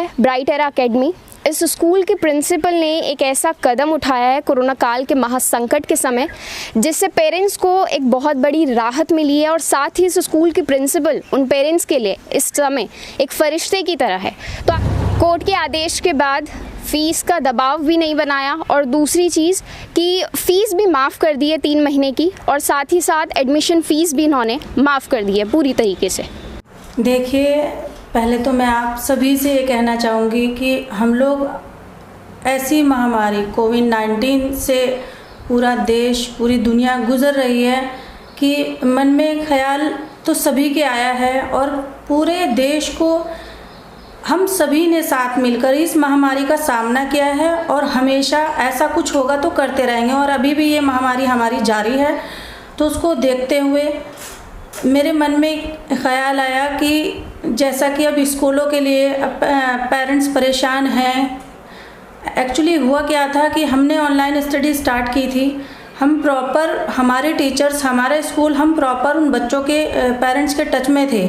है bright era academy. इस school के प्रिंसिपल ने एक ऐसा कदम उठाया है कोरोना काल के महासंकट के समय, जिससे पेरेंट्स को एक बहुत बड़ी राहत मिली है और साथ ही इस स्कूल के प्रिंसिपल उन पेरेंट्स के लिए इस समय एक फरिश्ते की तरह है। तो कोर्ट के आदेश के बाद फ़ीस का दबाव भी नहीं बनाया और दूसरी चीज़ कि फ़ीस भी माफ़ कर दी है 3 महीने की, और साथ ही साथ एडमिशन फ़ीस भी इन्होंने माफ़ कर दी है पूरी तरीके से। देखिए, पहले तो मैं आप सभी से ये कहना चाहूँगी कि हम लोग ऐसी महामारी कोविड-19 से पूरा देश, पूरी दुनिया गुज़र रही है कि मन में ख्याल तो सभी के आया है और पूरे देश को हम सभी ने साथ मिलकर इस महामारी का सामना किया है और हमेशा ऐसा कुछ होगा तो करते रहेंगे। और अभी भी ये महामारी हमारी जारी है, तो उसको देखते हुए मेरे मन में ख्याल आया कि जैसा कि अब स्कूलों के लिए पेरेंट्स परेशान हैं। एक्चुअली हुआ क्या था कि हमने ऑनलाइन स्टडी स्टार्ट की थी। हम प्रॉपर, हमारे टीचर्स, हमारा स्कूल, हम प्रॉपर उन बच्चों के पेरेंट्स के टच में थे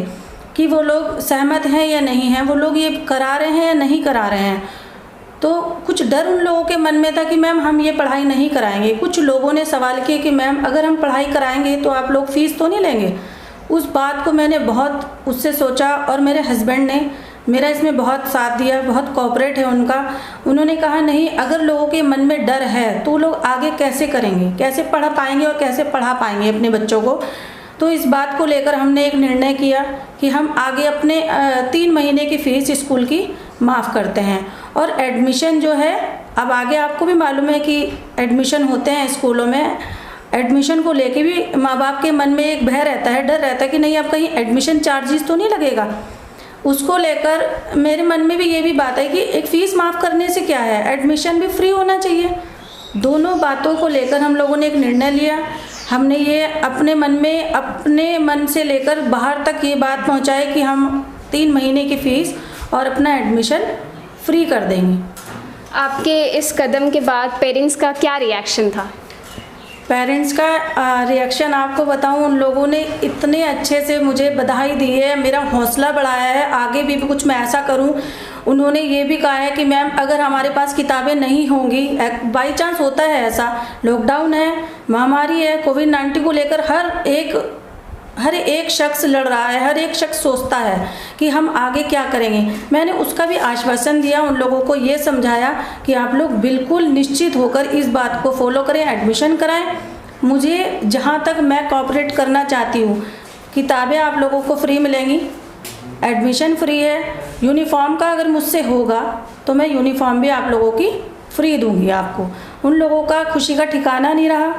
कि वो लोग सहमत हैं या नहीं हैं, वो लोग ये करा रहे हैं या नहीं करा रहे हैं। तो कुछ डर उन लोगों के मन में था कि मैम हम ये पढ़ाई नहीं कराएंगे। कुछ लोगों ने सवाल किए कि मैम अगर हम पढ़ाई कराएंगे तो आप लोग फ़ीस तो नहीं लेंगे। उस बात को मैंने बहुत उससे सोचा और मेरे हस्बैंड ने मेरा इसमें बहुत साथ दिया, बहुत कोऑपरेट है उनका। उन्होंने कहा नहीं, अगर लोगों के मन में डर है तो लोग आगे कैसे करेंगे, कैसे पढ़ा पाएंगे और कैसे पढ़ा पाएंगे अपने बच्चों को। तो इस बात को लेकर हमने एक निर्णय किया कि हम आगे अपने 3 महीने की फ़ीस स्कूल की माफ़ करते हैं। और एडमिशन जो है, अब आगे आपको भी मालूम है कि एडमिशन होते हैं स्कूलों में। एडमिशन को लेके भी माँ बाप के मन में एक भय रहता है, डर रहता है कि नहीं अब कहीं एडमिशन चार्जेस तो नहीं लगेगा। उसको लेकर मेरे मन में भी ये भी बात है कि एक फ़ीस माफ़ करने से क्या है, एडमिशन भी फ्री होना चाहिए। दोनों बातों को लेकर हम लोगों ने एक निर्णय लिया। हमने ये अपने मन से लेकर बाहर तक ये बात पहुंचाई कि हम 3 महीने की फ़ीस और अपना एडमिशन फ्री कर देंगे। आपके इस कदम के बाद पेरेंट्स का क्या रिएक्शन था? पेरेंट्स का रिएक्शन आपको बताऊं, उन लोगों ने इतने अच्छे से मुझे बधाई दी है, मेरा हौसला बढ़ाया है आगे भी कुछ मैं ऐसा करूं। उन्होंने ये भी कहा है कि मैम अगर हमारे पास किताबें नहीं होंगी, बाई चांस होता है ऐसा, लॉकडाउन है, महामारी है, कोविड-19 को लेकर हर एक शख्स लड़ रहा है, हर एक शख्स सोचता है कि हम आगे क्या करेंगे। मैंने उसका भी आश्वासन दिया, उन लोगों को ये समझाया कि आप लोग बिल्कुल निश्चित होकर इस बात को फॉलो करें, एडमिशन कराएं। मुझे जहाँ तक मैं कोऑपरेट करना चाहती हूँ, किताबें आप लोगों को फ्री मिलेंगी, एडमिशन फ्री है, यूनिफॉर्म का अगर मुझसे होगा तो मैं यूनिफॉर्म भी आप लोगों की फ्री दूंगी आपको। उन लोगों का खुशी का ठिकाना नहीं रहा।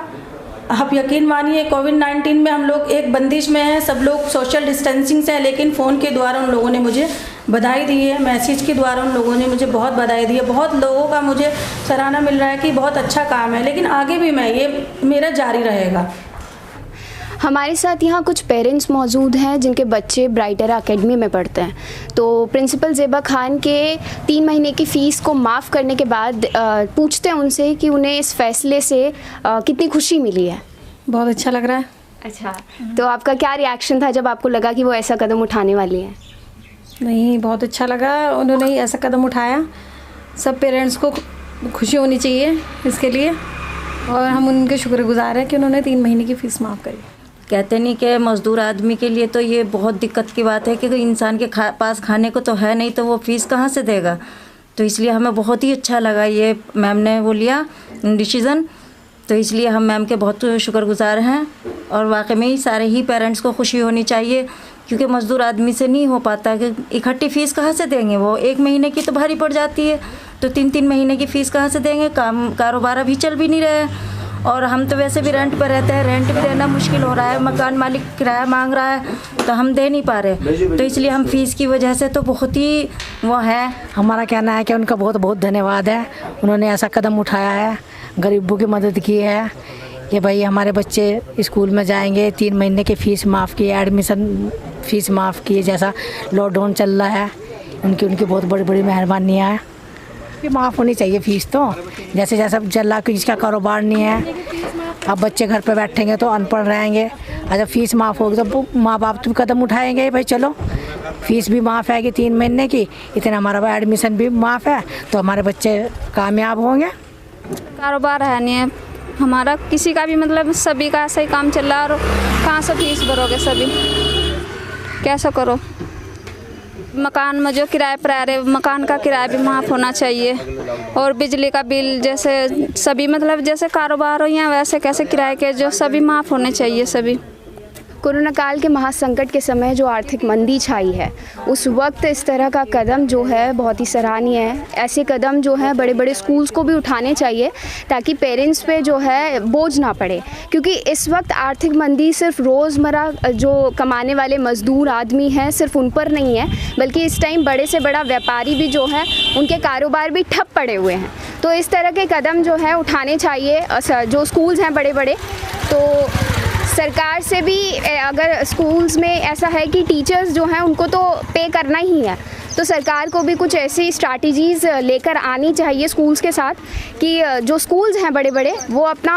आप यकीन मानिए, कोविड-19 में हम लोग एक बंदिश में हैं, सब लोग सोशल डिस्टेंसिंग से हैं, लेकिन फ़ोन के द्वारा उन लोगों ने मुझे बधाई दी है, मैसेज के द्वारा उन लोगों ने मुझे बहुत बधाई दी है। बहुत लोगों का मुझे सराहना मिल रहा है कि बहुत अच्छा काम है, लेकिन आगे भी ये मेरा जारी रहेगा। हमारे साथ यहाँ कुछ पेरेंट्स मौजूद हैं जिनके बच्चे ब्राइट एरा एकेडमी में पढ़ते हैं। तो प्रिंसिपल ज़ेबा खान के 3 महीने की फ़ीस को माफ़ करने के बाद पूछते हैं उनसे कि उन्हें इस फैसले से कितनी खुशी मिली है। बहुत अच्छा लग रहा है। अच्छा, तो आपका क्या रिएक्शन था जब आपको लगा कि वो ऐसा कदम उठाने वाली हैं? नहीं, बहुत अच्छा लगा, उन्होंने ऐसा कदम उठाया। सब पेरेंट्स को खुशी होनी चाहिए इसके लिए, और हम उनके शुक्रगुजार हैं कि उन्होंने 3 महीने की फ़ीस माफ़ करी। कहते नहीं कि मज़दूर आदमी के लिए तो ये बहुत दिक्कत की बात है कि इंसान के पास खाने को तो है नहीं, तो वो फ़ीस कहाँ से देगा। तो इसलिए हमें बहुत ही अच्छा लगा ये मैम ने वो लिया डिसीज़न। तो इसलिए हम मैम के बहुत शुक्रगुजार हैं, और वाकई में ही सारे ही पेरेंट्स को खुशी होनी चाहिए, क्योंकि मज़दूर आदमी से नहीं हो पाता कि इकट्ठी फ़ीस कहाँ से देंगे। वो 1 महीने की तो भारी पड़ जाती है, तो 3-3 महीने की फ़ीस कहाँ से देंगे। कारोबार अभी चल भी नहीं रहे हैं, और हम तो वैसे भी रेंट पर रहते हैं, रेंट भी देना मुश्किल हो रहा है, मकान मालिक किराया मांग रहा है तो हम दे नहीं पा रहे। तो इसलिए हम फ़ीस की वजह से तो बहुत ही वो है। हमारा कहना है कि उनका बहुत बहुत धन्यवाद है, उन्होंने ऐसा कदम उठाया है, गरीबों की मदद की है कि भाई हमारे बच्चे स्कूल में जाएंगे। 3 महीने की फ़ीस माफ़ की, एडमिशन फ़ीस माफ़ की, जैसा लॉकडाउन चल रहा है, उनकी बहुत बड़ी बड़ी मेहरबानियाँ हैं। माफ़ होनी चाहिए फ़ीस तो, जैसे जैसा चल रहा, किसी का कारोबार नहीं है, अब बच्चे घर पे बैठेंगे तो अनपढ़ रहेंगे। अगर फ़ीस माफ़ होगी तो माँ बाप तो कदम उठाएंगे, भाई चलो फीस भी माफ़ है कि 3 महीने की, इतना हमारा एडमिशन भी माफ़ है, तो हमारे बच्चे कामयाब होंगे। कारोबार है नहीं है हमारा किसी का भी, मतलब सभी का ऐसा ही काम चल रहा है, और कहाँ से फीस भरोगे सभी, कैसा करो। मकान में जो किराए पर आ रहे, मकान का किराया भी माफ़ होना चाहिए, और बिजली का बिल, जैसे सभी मतलब जैसे कारोबार हो या वैसे कैसे किराए के जो सभी माफ़ होने चाहिए सभी। कोरोना काल के महासंकट के समय जो आर्थिक मंदी छाई है, उस वक्त इस तरह का कदम जो है बहुत ही सराहनीय है। ऐसे कदम जो है बड़े बड़े स्कूल्स को भी उठाने चाहिए ताकि पेरेंट्स पे जो है बोझ ना पड़े, क्योंकि इस वक्त आर्थिक मंदी सिर्फ रोज़मर्रा जो कमाने वाले मज़दूर आदमी हैं सिर्फ उन पर नहीं है, बल्कि इस टाइम बड़े से बड़ा व्यापारी भी जो है उनके कारोबार भी ठप पड़े हुए हैं। तो इस तरह के कदम जो है उठाने चाहिए जो स्कूल्स हैं बड़े बड़े। तो सरकार से भी अगर स्कूल्स में ऐसा है कि टीचर्स जो हैं उनको तो पे करना ही है, तो सरकार को भी कुछ ऐसी स्ट्रैटेजीज़ लेकर आनी चाहिए स्कूल्स के साथ कि जो स्कूल्स हैं बड़े बड़े वो अपना